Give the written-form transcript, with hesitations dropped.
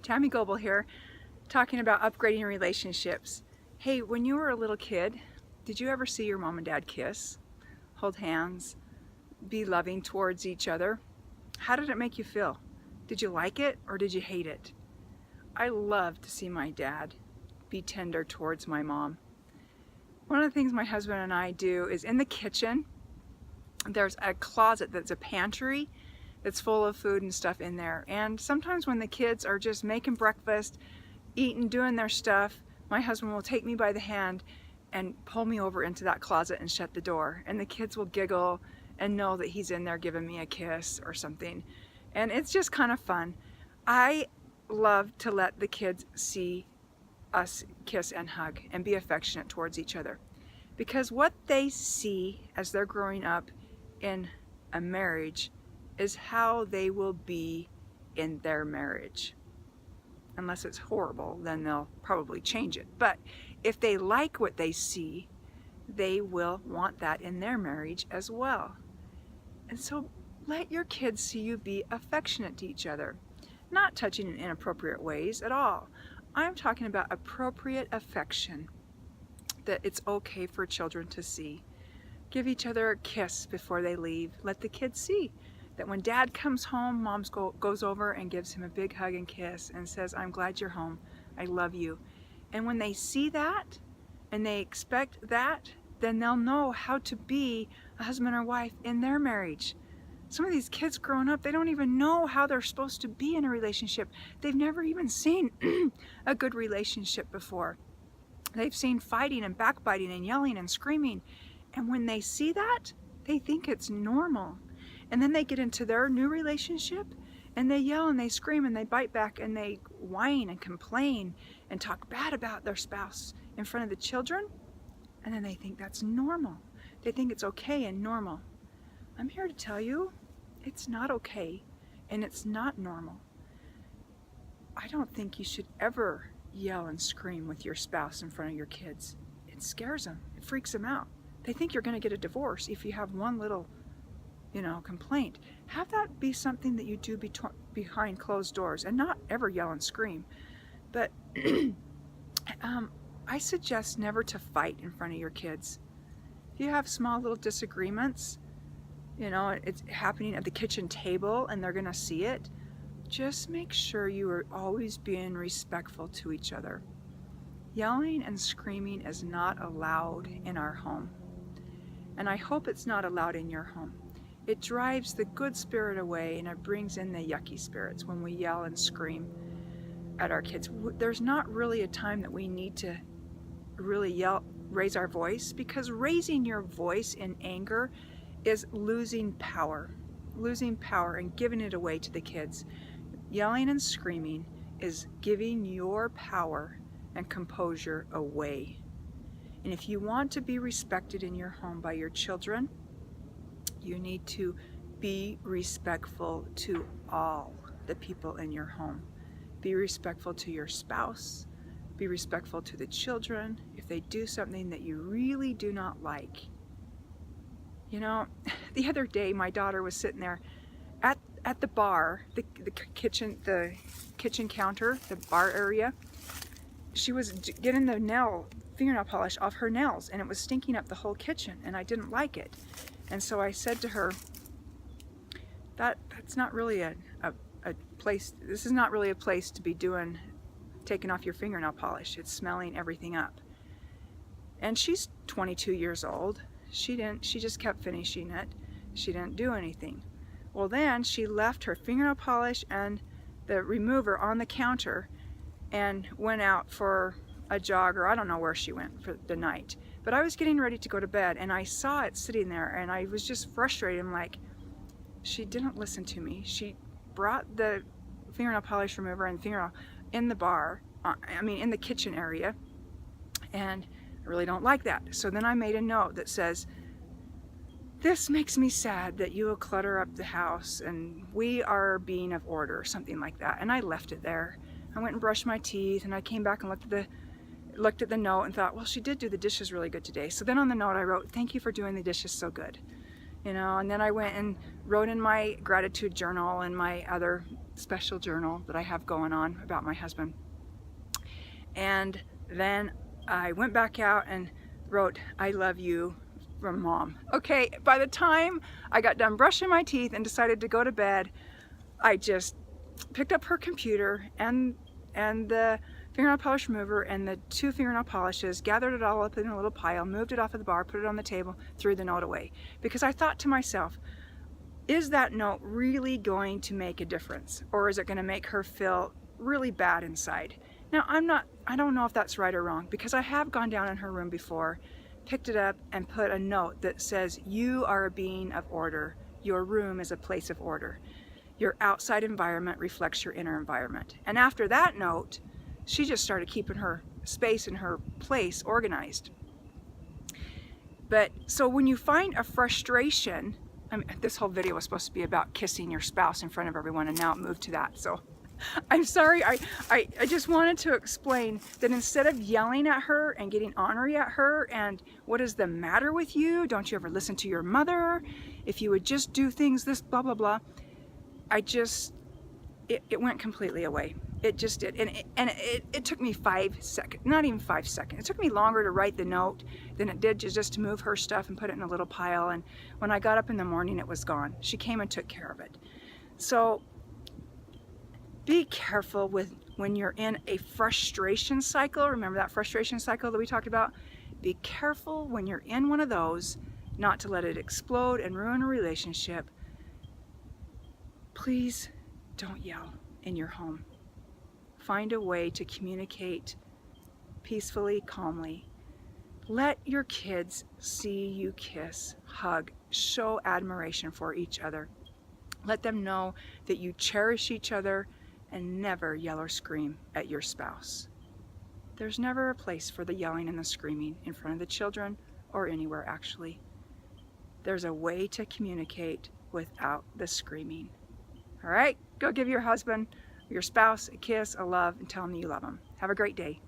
Tammy Goebel here, talking about upgrading relationships. Hey, when you were a little kid, did you ever see your mom and dad kiss, hold hands, be loving towards each other? How did it make you feel? Did you like it or did you hate it? I love to see my dad be tender towards my mom. One of the things my husband and I do is in the kitchen, there's a closet that's a pantry that's full of food and stuff in there. And sometimes when the kids are just making breakfast, eating, doing their stuff, my husband will take me by the hand and pull me over into that closet and shut the door. And the kids will giggle and know that he's in there giving me a kiss or something. And it's just kind of fun. I love to let the kids see us kiss and hug and be affectionate towards each other. Because what they see as they're growing up in a marriage is how they will be in their marriage. Unless it's horrible, then they'll probably change it. But if they like what they see, they will want that in their marriage as well. And so let your kids see you be affectionate to each other. Not touching in inappropriate ways at all. I'm talking about appropriate affection that it's okay for children to see. Give each other a kiss before they leave. Let the kids see that when dad comes home, mom goes over and gives him a big hug and kiss and says, I'm glad you're home. I love you. And when they see that and they expect that, then they'll know how to be a husband or wife in their marriage. Some of these kids growing up, they don't even know how they're supposed to be in a relationship. They've never even seen a good relationship before. They've seen fighting and backbiting and yelling and screaming. And when they see that, they think it's normal. And then they get into their new relationship and they yell and they scream and they bite back and they whine and complain and talk bad about their spouse in front of the children. And then they think that's normal. They think it's okay and normal. I'm here to tell you, it's not okay and it's not normal. I don't think you should ever yell and scream with your spouse in front of your kids. It scares them. It freaks them out. They think you're going to get a divorce if you have one little complaint. Have that be something that you do behind closed doors and not ever yell and scream. But I suggest never to fight in front of your kids. If you have small little disagreements, it's happening at the kitchen table and they're gonna see it, just make sure you are always being respectful to each other. Yelling and screaming is not allowed in our home. And I hope it's not allowed in your home. It drives the good spirit away and it brings in the yucky spirits when we yell and scream at our kids. There's not really a time that we need to really raise our voice, because raising your voice in anger is losing power and giving it away to the kids. Yelling and screaming is giving your power and composure away. And if you want to be respected in your home by your children, you need to be respectful to all the people in your home. Be respectful to your spouse. Be respectful to the children. If they do something that you really do not like. The other day my daughter was sitting there at the bar, the kitchen counter, the bar area. She was getting the fingernail polish off her nails and it was stinking up the whole kitchen and I didn't like it. And so I said to her, that's not really a place, this is not really a place to be taking off your fingernail polish. It's smelling everything up. And she's 22 years old. She just kept finishing it. She didn't do anything. Well, then she left her fingernail polish and the remover on the counter and went out for a jog, or I don't know where she went for the night. But I was getting ready to go to bed and I saw it sitting there and I was just frustrated. I'm like, she didn't listen to me. She brought the fingernail polish remover and fingernail in the bar, in the kitchen area, and I really don't like that. So then I made a note that says, this makes me sad that you will clutter up the house and we are being of order, or something like that. And I left it there. I went and brushed my teeth and I came back and looked at the note and thought, well, she did do the dishes really good today. So then on the note I wrote, thank you for doing the dishes so good. you know. And then I went and wrote in my gratitude journal and my other special journal that I have going on about my husband. And then I went back out and wrote, I love you, from Mom. Okay, by the time I got done brushing my teeth and decided to go to bed, I just picked up her computer and the fingernail polish remover and the 2 fingernail polishes, gathered it all up in a little pile, moved it off of the bar, put it on the table, threw the note away. Because I thought to myself, is that note really going to make a difference? Or is it going to make her feel really bad inside? Now, I don't know if that's right or wrong, because I have gone down in her room before, picked it up and put a note that says, you are a being of order. Your room is a place of order. Your outside environment reflects your inner environment. And after that note, she just started keeping her space and her place organized. But so when you find a frustration, I mean, this whole video was supposed to be about kissing your spouse in front of everyone, and now it moved to that. So I'm sorry, I just wanted to explain that instead of yelling at her and getting ornery at her and what is the matter with you? Don't you ever listen to your mother? If you would just do things this blah, blah, blah. It went completely away. It just did. And it took me 5 seconds, not even 5 seconds. It took me longer to write the note than it did just to move her stuff and put it in a little pile. And when I got up in the morning, it was gone. She came and took care of it. So be careful with when you're in a frustration cycle. Remember that frustration cycle that we talked about? Be careful when you're in one of those not to let it explode and ruin a relationship. Please don't yell in your home. Find a way to communicate peacefully, calmly. Let your kids see you kiss, hug, show admiration for each other. Let them know that you cherish each other, and never yell or scream at your spouse. There's never a place for the yelling and the screaming in front of the children or anywhere, actually. There's a way to communicate without the screaming. All right, go give your husband, your spouse, a kiss, a love, and tell them you love them. Have a great day.